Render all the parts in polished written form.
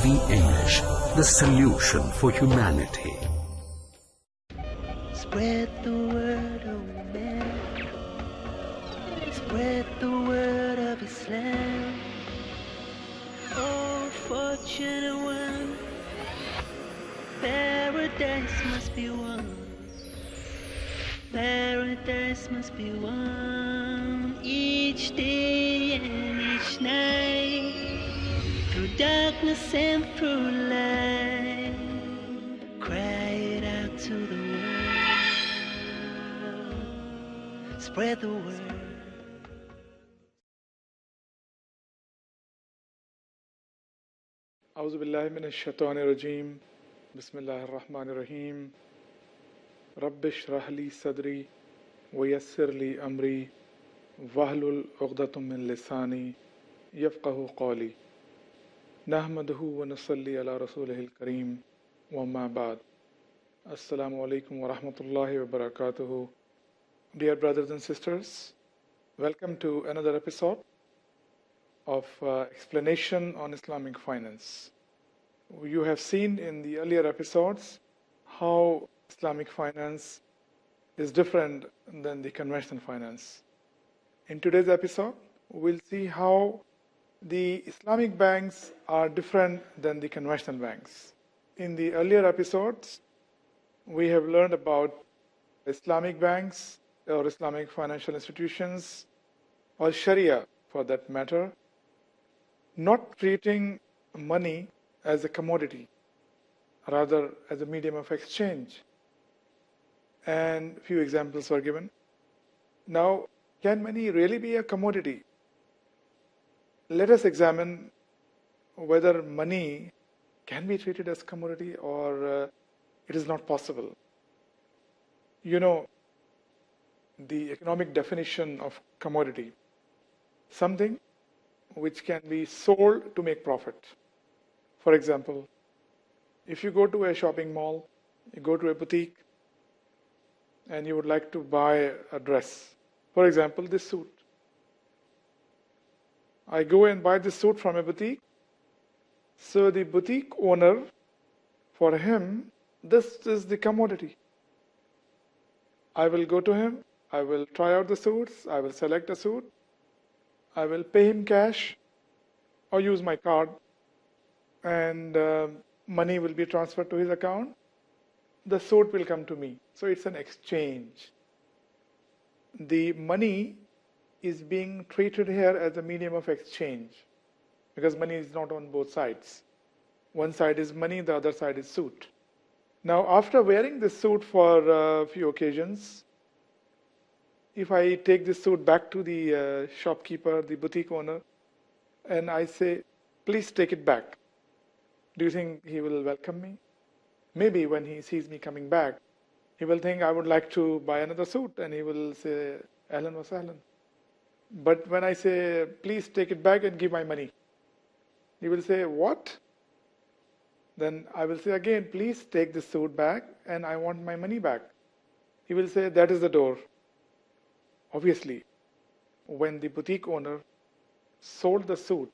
TV English, the solution for humanity. Spread the word, oh man. Spread the word of Islam. Oh, fortunate one. Paradise must be won. Paradise must be won. Each day and each night. Through darkness and through light. Cry it out to the world. Spread the word. أعوذ بالله من الشيطان الرجيم بسم الله الرحمن الرحيم رب اشرح لي صدري ويسر لي أمري واحلل عقدة من لساني يفقه قولي نحمده ونصلي على رسوله الكريم وما بعد Assalamu alaikum wa rahmatullahi wa barakatuhu. Dear brothers and sisters, welcome to another episode of explanation on Islamic finance. You have seen in the earlier episodes how Islamic finance is different than the conventional finance. In today's episode, we'll see how the Islamic banks are different than the conventional banks. In the earlier episodes, we have learned about Islamic banks or Islamic financial institutions or Sharia for that matter, not treating money as a commodity, rather as a medium of exchange. And few examples were given. Now, can money really be a commodity? Let us examine whether money can be treated as commodity or it is not possible. You know, the economic definition of commodity, something which can be sold to make profit. For example, if you go to a shopping mall, you go to a boutique, and you would like to buy a dress. For example, this suit. I go and buy this suit from a boutique. So the boutique owner, for him, this is the commodity. I will go to him, I will try out the suits, I will select a suit, I will pay him cash or use my card, and money will be transferred to his account. The suit will come to me. So it's an exchange. The money is being treated here as a medium of exchange because money is not on both sides. One side is money, the other side is suit. Now, after wearing this suit for a few occasions, if I take this suit back to the shopkeeper, the boutique owner, and I say, please take it back, do you think he will welcome me? Maybe when he sees me coming back, he will think I would like to buy another suit, and he will say, Ahlan wa sahlan. But when I say, please take it back and give my money, he will say, what? Then I will say again, please take this suit back and I want my money back. He will say, that is the door. Obviously, when the boutique owner sold the suit,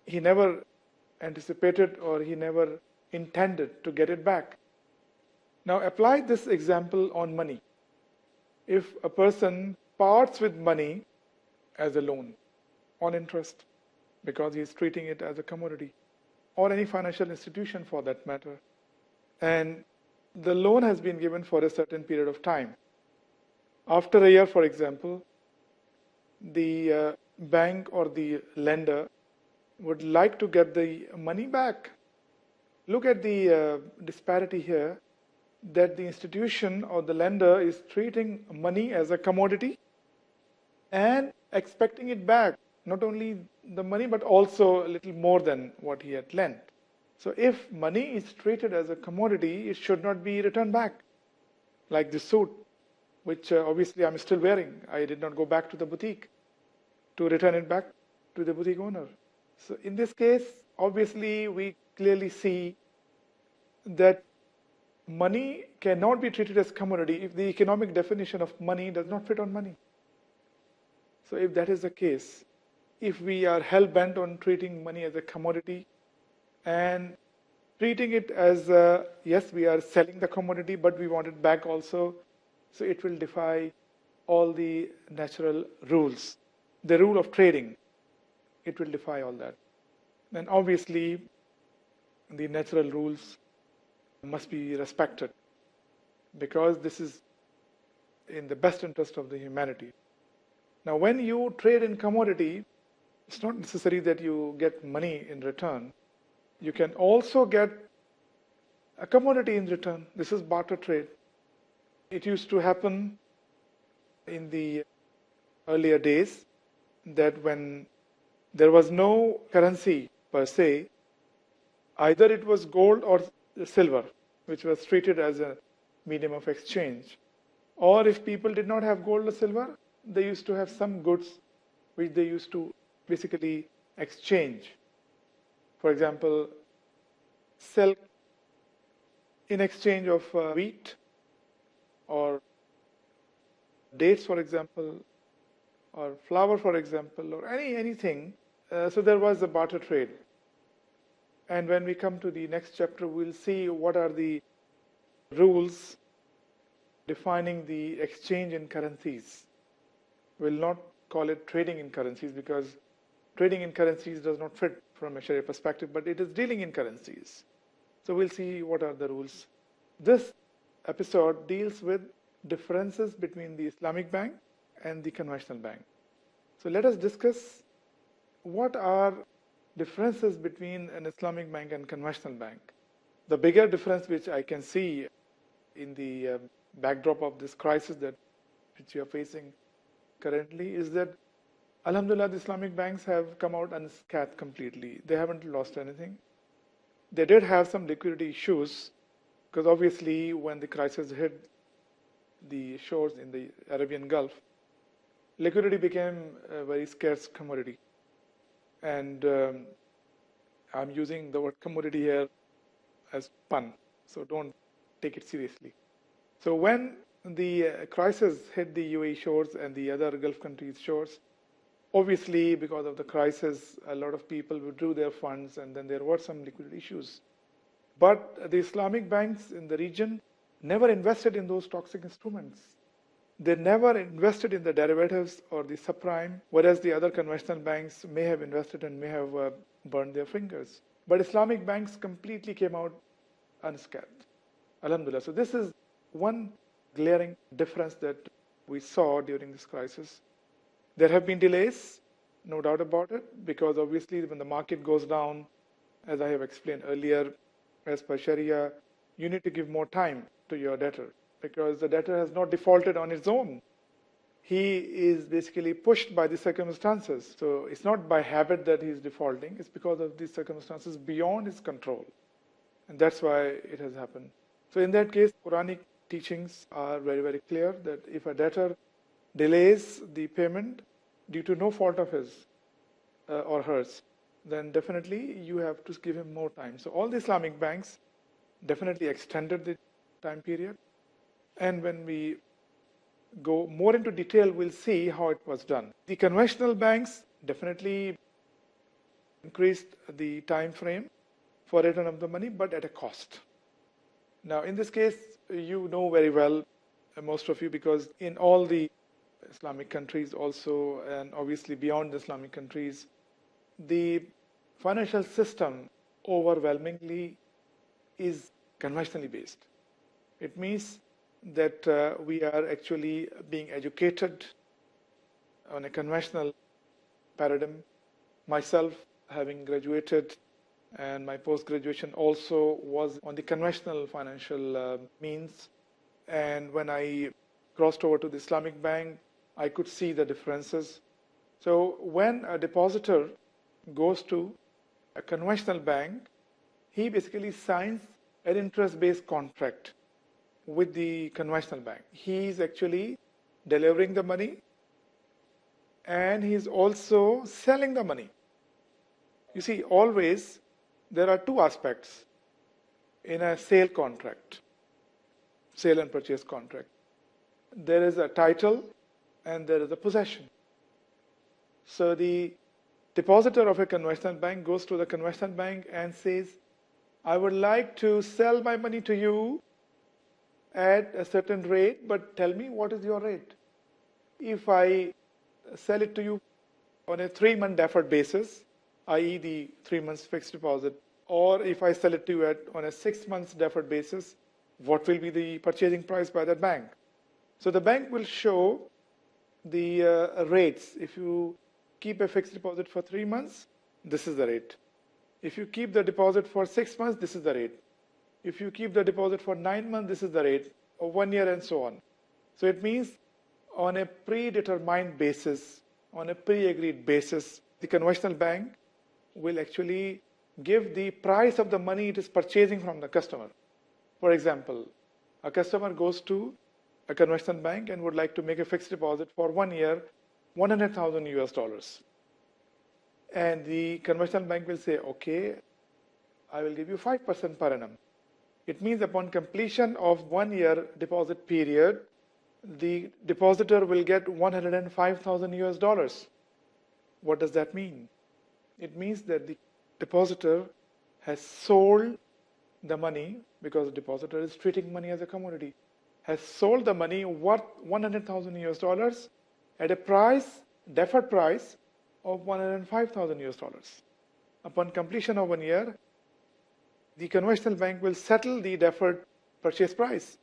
he never anticipated or he never intended to get it back. Now apply this example on money. If a person parts with money as a loan on interest because he is treating it as a commodity, or any financial institution for that matter, and the loan has been given for a certain period of time. After a year, for example, the bank or the lender would like to get the money back. Look at the disparity here, that the institution or the lender is treating money as a commodity and expecting it back. Not only the money, but also a little more than what he had lent. So if money is treated as a commodity, it should not be returned back. Like this suit, which obviously I'm still wearing. I did not go back to the boutique to return it back to the boutique owner. So in this case, obviously we clearly see that money cannot be treated as commodity if the economic definition of money does not fit on money. So if that is the case, if we are hell-bent on treating money as a commodity and treating it as, yes, we are selling the commodity, but we want it back also. So it will defy all the natural rules. The rule of trading, it will defy all that. And obviously, the natural rules must be respected because this is in the best interest of the humanity. Now, when you trade in commodity, it's not necessary that you get money in return. You can also get a commodity in return. This is barter trade. It used to happen in the earlier days that when there was no currency per se, either it was gold or silver, which was treated as a medium of exchange. Or if people did not have gold or silver, they used to have some goods which they used to basically exchange. For example, silk in exchange of wheat or dates, for example, or flour, for example, or anything. So there was a barter trade. And when we come to the next chapter, we'll see what are the rules defining the exchange in currencies. We'll not call it trading in currencies because trading in currencies does not fit from a Sharia perspective, but it is dealing in currencies. So we'll see what are the rules. This episode deals with differences between the Islamic bank and the conventional bank. So let us discuss what are differences between an Islamic bank and conventional bank. The bigger difference which I can see in the backdrop of this crisis which we are facing currently is that Alhamdulillah, the Islamic banks have come out unscathed completely. They haven't lost anything. They did have some liquidity issues because obviously when the crisis hit the shores in the Arabian Gulf, liquidity became a very scarce commodity. And I'm using the word commodity here as pun, so don't take it seriously. So when the crisis hit the UAE shores and the other Gulf countries' shores, obviously because of the crisis, a lot of people withdrew their funds and then there were some liquidity issues. But the Islamic banks in the region never invested in those toxic instruments. They never invested in the derivatives or the subprime, whereas the other conventional banks may have invested and may have burned their fingers. But Islamic banks completely came out unscathed. Alhamdulillah. So this is one glaring difference that we saw during this crisis. There have been delays, no doubt about it, because obviously when the market goes down, as I have explained earlier, as per Sharia, you need to give more time to your debtor because the debtor has not defaulted on its own. He is basically pushed by the circumstances. So it's not by habit that he is defaulting, it's because of these circumstances beyond his control. And that's why it has happened. So in that case, Quranic teachings are very, very clear that if a debtor delays the payment due to no fault of his or hers, then definitely you have to give him more time. So all the Islamic banks definitely extended the time period. And when we go more into detail, we'll see how it was done. The conventional banks definitely increased the time frame for return of the money, but at a cost. Now, in this case, you know very well, most of you, because in all the Islamic countries also, and obviously beyond the Islamic countries, the financial system overwhelmingly is conventionally based. It means that we are actually being educated on a conventional paradigm. Myself, having graduated, and my post-graduation also was on the conventional financial means. And when I crossed over to the Islamic bank, I could see the differences. So when a depositor goes to a conventional bank, he basically signs an interest-based contract with the conventional bank. He is actually delivering the money and he is also selling the money. You see, always there are two aspects in a sale contract, sale and purchase contract. There is a title and there is a possession. So the depositor of a conventional bank goes to the conventional bank and says, I would like to sell my money to you at a certain rate, but tell me what is your rate. If I sell it to you on a 3-month deferred basis, i.e. the 3 months fixed deposit, or if I sell it to you on a 6 months deferred basis, what will be the purchasing price by that bank? So the bank will show the rates. If you keep a fixed deposit for 3 months, this is the rate. If you keep the deposit for 6 months, this is the rate. If you keep the deposit for 9 months, this is the rate, or 1 year, and so on. So it means on a predetermined basis, on a pre-agreed basis, the conventional bank will actually give the price of the money it is purchasing from the customer. For example, a customer goes to a conventional bank and would like to make a fixed deposit for 1 year, 100,000 US dollars. And the conventional bank will say, okay, I will give you 5% per annum. It means upon completion of 1 year deposit period, the depositor will get 105,000 US dollars. What does that mean? It means that the depositor has sold the money, because the depositor is treating money as a commodity, has sold the money worth 100,000 US dollars at a price, deferred price of 105,000 US dollars. Upon completion of 1 year, the conventional bank will settle the deferred purchase price.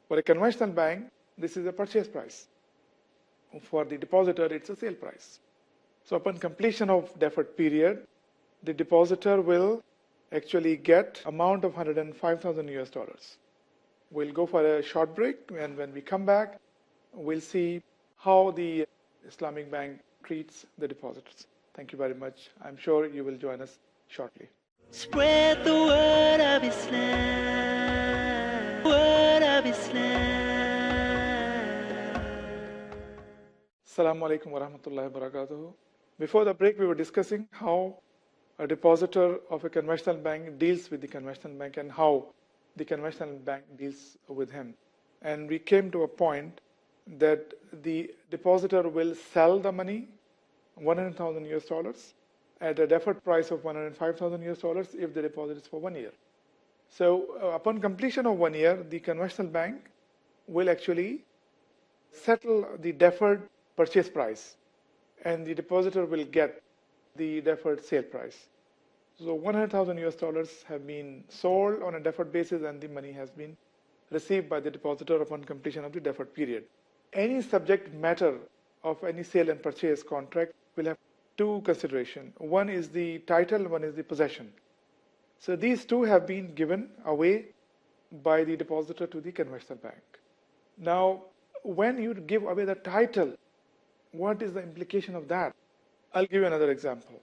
For a conventional bank, this is a purchase price. For the depositor, it's a sale price. So upon completion of deferred period, the depositor will actually get amount of 105,000 US dollars. We'll go for a short break, and when we come back, we'll see how the Islamic bank treats the depositors. Thank you very much. I'm sure you will join us shortly. Spread the word of Islam. Word of Islam. Assalamu alaikum wa rahmatullahi wa barakatuh. Before the break, we were discussing how a depositor of a conventional bank deals with the conventional bank and how the conventional bank deals with him. And we came to a point that the depositor will sell the money, 100,000 US dollars, at a deferred price of 105,000 US dollars if the deposit is for 1 year. So upon completion of 1 year, the conventional bank will actually settle the deferred purchase price, and the depositor will get the deferred sale price. So 100,000 US dollars have been sold on a deferred basis, and the money has been received by the depositor upon completion of the deferred period. Any subject matter of any sale and purchase contract will have two considerations. One is the title, one is the possession. So these two have been given away by the depositor to the conventional bank. Now, when you give away the title, what is the implication of that? I'll give you another example.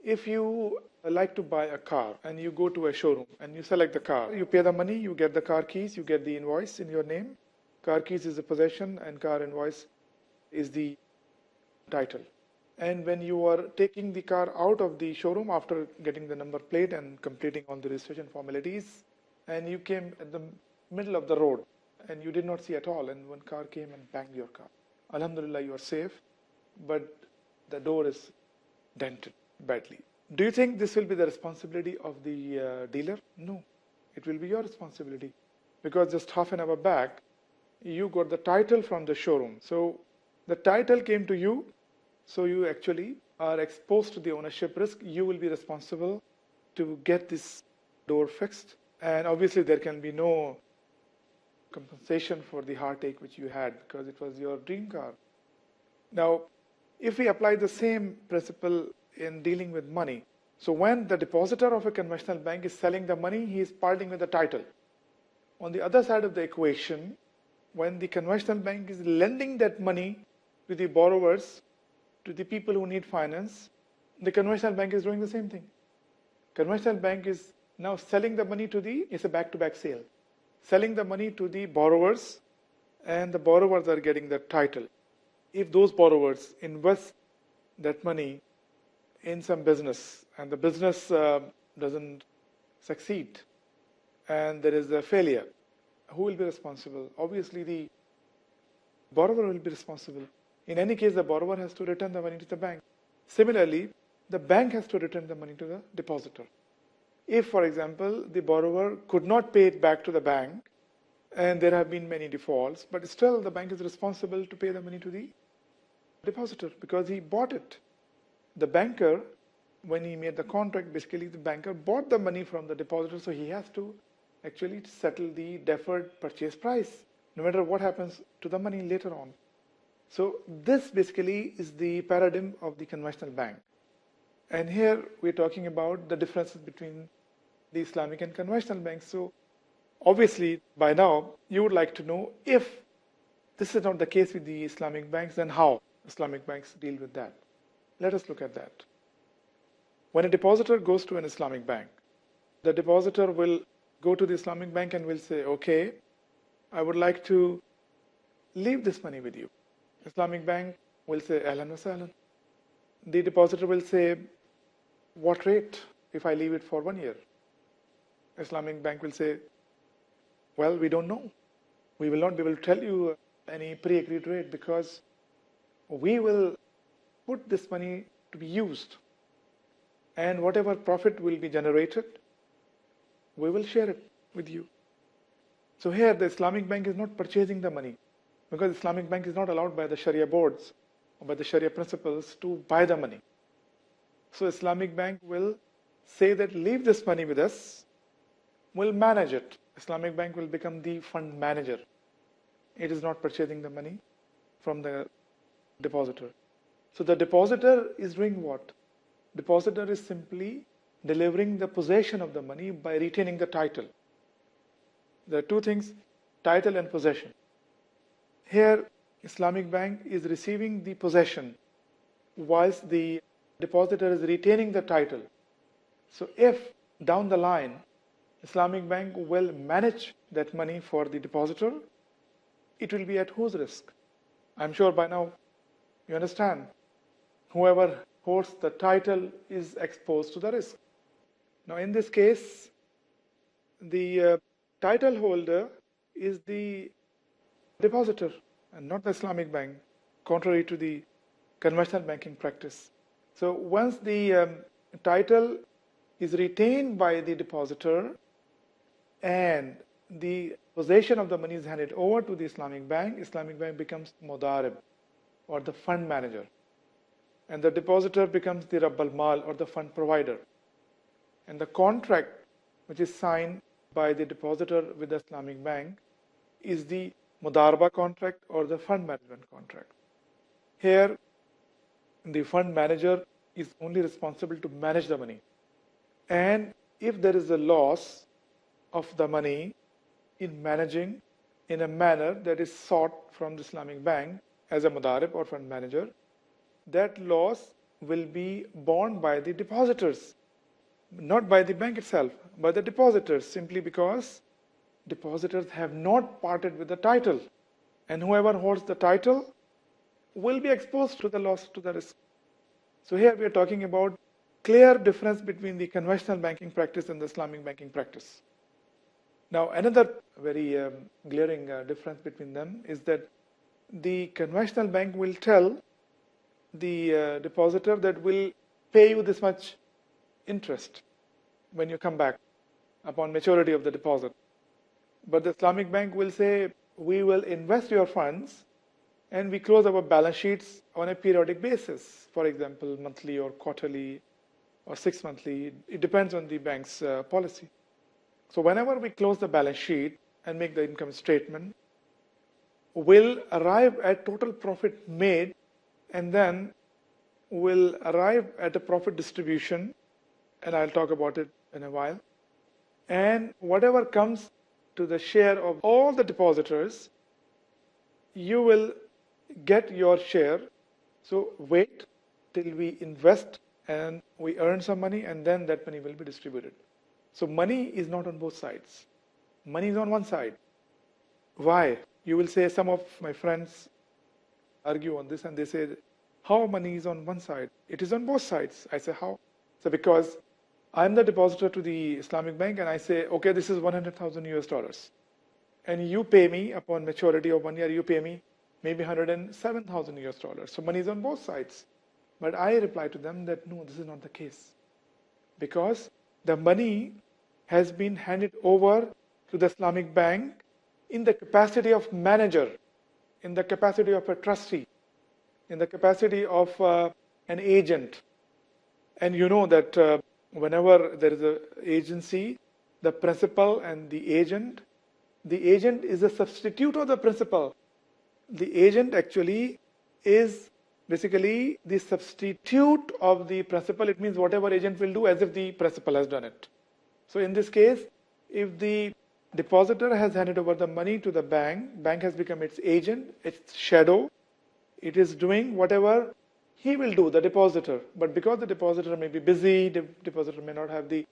If you like to buy a car and you go to a showroom and you select the car, you pay the money, you get the car keys, you get the invoice in your name. Car keys is the possession and car invoice is the title. And when you are taking the car out of the showroom after getting the number plate and completing all the registration formalities, and you came at the middle of the road and you did not see at all, and one car came and banged your car. Alhamdulillah, you are safe, but the door is dented badly. Do you think this will be the responsibility of the dealer? No, it will be your responsibility, because just half an hour back, you got the title from the showroom. So the title came to you, so you actually are exposed to the ownership risk. You will be responsible to get this door fixed. And obviously there can be no compensation for the heartache which you had, because it was your dream car. Now, if we apply the same principle in dealing with money, so when the depositor of a conventional bank is selling the money, he is parting with the title. On the other side of the equation, when the conventional bank is lending that money to the borrowers, to the people who need finance, the conventional bank is doing the same thing. Conventional bank is now selling the money to it's a back-to-back sale, selling the money to the borrowers, and the borrowers are getting the title. If those borrowers invest that money in some business and the business doesn't succeed and there is a failure, who will be responsible? Obviously the borrower will be responsible. In any case, the borrower has to return the money to the bank. Similarly, the bank has to return the money to the depositor. If, for example, the borrower could not pay it back to the bank, and there have been many defaults, but still the bank is responsible to pay the money to the depositor because he bought it. The banker, when he made the contract, basically the banker bought the money from the depositor, so he has to actually settle the deferred purchase price, no matter what happens to the money later on. So this basically is the paradigm of the conventional bank. And here we're talking about the differences between the Islamic and conventional banks. So obviously, by now, you would like to know if this is not the case with the Islamic banks, then how Islamic banks deal with that. Let us look at that. When a depositor goes to an Islamic bank, the depositor will go to the Islamic bank and will say, okay, I would like to leave this money with you. Islamic bank will say, ahlan wa sahlan. The depositor will say, what rate if I leave it for 1 year? Islamic bank will say, well, we don't know. We will not be able to tell you any pre-agreed rate because we will put this money to be used, and whatever profit will be generated, we will share it with you. So here the Islamic bank is not purchasing the money because Islamic bank is not allowed by the Sharia boards or by the Sharia principles to buy the money. So Islamic bank will say that leave this money with us, we'll manage it. Islamic bank will become the fund manager. It is not purchasing the money from the depositor. So the depositor is doing what? Depositor is simply delivering the possession of the money by retaining the title. There are two things, title and possession. Here, Islamic bank is receiving the possession whilst the depositor is retaining the title. So if down the line, Islamic bank will manage that money for the depositor, it will be at whose risk? I'm sure by now you understand. Whoever holds the title is exposed to the risk. Now in this case, the title holder is the depositor and not the Islamic bank, contrary to the conventional banking practice. So once the title is retained by the depositor and the possession of the money is handed over to the Islamic bank becomes mudarib or the fund manager, and the depositor becomes the Rabb al-Mal or the fund provider. And the contract which is signed by the depositor with the Islamic bank is the mudaraba contract or the fund management contract. Here the fund manager is only responsible to manage the money, and if there is a loss of the money in managing in a manner that is sought from the Islamic bank as a mudarib or fund manager, that loss will be borne by the depositors, not by the bank itself, by the depositors, simply because depositors have not parted with the title, and whoever holds the title will be exposed to the loss, to the risk. So here we are talking about clear difference between the conventional banking practice and the Islamic banking practice. Now another very glaring difference between them is that the conventional bank will tell the depositor that will pay you this much interest when you come back upon maturity of the deposit. But the Islamic bank will say, we will invest your funds and we close our balance sheets on a periodic basis, for example, monthly or quarterly or 6 monthly. It depends on the bank's policy. So whenever we close the balance sheet and make the income statement, we'll arrive at total profit made, and then we'll arrive at a profit distribution, and I'll talk about it in a while. And whatever comes to the share of all the depositors, you will get your share. So wait till we invest and we earn some money, and then that money will be distributed. So money is not on both sides. Money is on one side. Why? You will say, some of my friends argue on this and they say, how money is on one side? It is on both sides. I say, how? So because I'm the depositor to the Islamic bank and I say, okay, this is 100,000 US dollars. And you pay me upon maturity of 1 year, you pay me maybe 107,000 US dollars. So money is on both sides. But I reply to them that no, this is not the case. Because the money has been handed over to the Islamic Bank in the capacity of manager, in the capacity of a trustee, in the capacity of an agent. And you know that whenever there is an agency, the principal and the agent is a substitute of the principal. The agent actually is basically the substitute of the principal. It means whatever agent will do as if the principal has done it. So in this case, if the depositor has handed over the money to the bank has become its agent, its shadow. It is doing whatever he will do, the depositor. But because the depositor may be busy, the depositor may not have the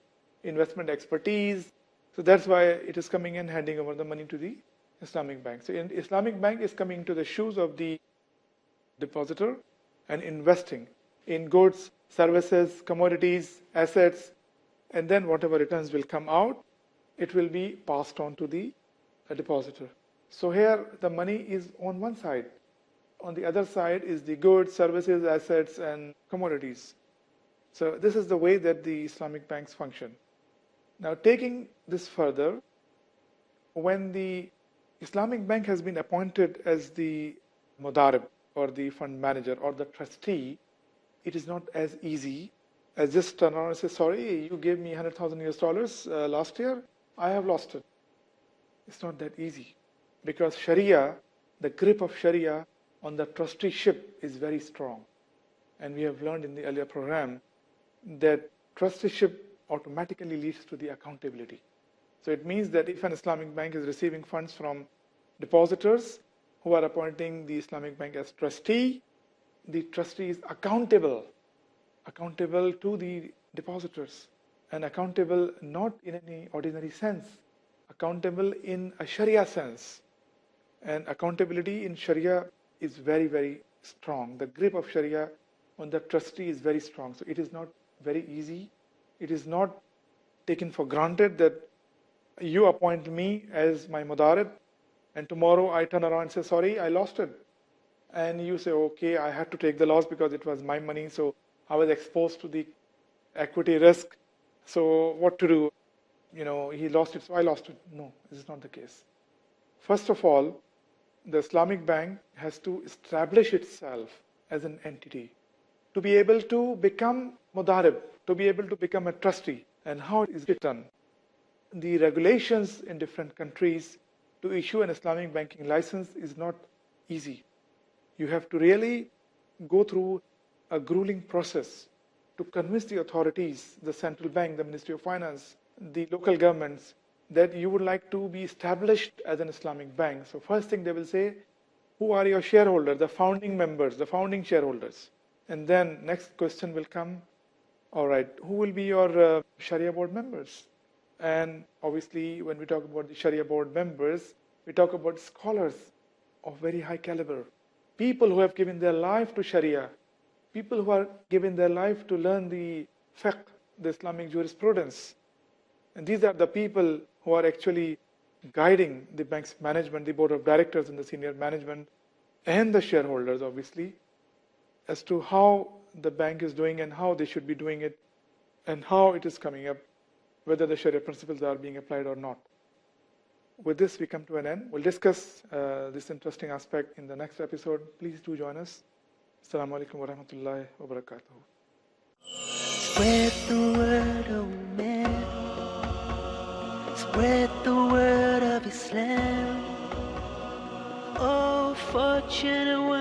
investment expertise, so that's why it is coming and handing over the money to the Islamic Bank. So in Islamic Bank is coming into the shoes of the depositor and investing in goods, services, commodities, assets, and then whatever returns will come out, it will be passed on to the depositor. So here the money is on one side. On the other side is the goods, services, assets, and commodities. So this is the way that the Islamic banks function. Now taking this further, when the Islamic bank has been appointed as the mudarib or the fund manager or the trustee, it is not as easy as just turn around and say, sorry, you gave me $100,000 last year, I have lost it. It's not that easy because Sharia, the grip of Sharia on the trusteeship is very strong. And we have learned in the earlier program that trusteeship automatically leads to the accountability. So it means that if an Islamic bank is receiving funds from depositors who are appointing the Islamic bank as trustee, the trustee is accountable to the depositors, and accountable not in any ordinary sense, accountable in a Sharia sense. And accountability in Sharia is very, very strong. The grip of Sharia on the trustee is very strong. So it is not very easy. It is not taken for granted that you appoint me as my mudarib and tomorrow I turn around and say, sorry, I lost it. And you say, okay, I had to take the loss because it was my money, so I was exposed to the equity risk. So what to do? He lost it, so I lost it. No, this is not the case. First of all, the Islamic Bank has to establish itself as an entity to be able to become mudarib, to be able to become a trustee. And how is it done? The regulations in different countries to issue an Islamic banking license is not easy. You have to really go through a grueling process to convince the authorities, the central bank, the Ministry of Finance, the local governments, that you would like to be established as an Islamic bank. So first thing they will say, who are your shareholders, the founding members, the founding shareholders? And then next question will come, all right, who will be your Sharia board members? And obviously when we talk about the Sharia board members, we talk about scholars of very high caliber, people who have given their life to Sharia, people who are given their life to learn the fiqh, the Islamic jurisprudence. And these are the people who are actually guiding the bank's management, the board of directors and the senior management, and the shareholders, obviously, as to how the bank is doing and how they should be doing it, and how it is coming up, whether the Sharia principles are being applied or not. With this, we come to an end. We'll discuss this interesting aspect in the next episode. Please do join us. Assalamu alaikum wa rahmatullahi wa barakatuh. Spread the word, oh man. Spread the word of Islam. Oh, fortunate one.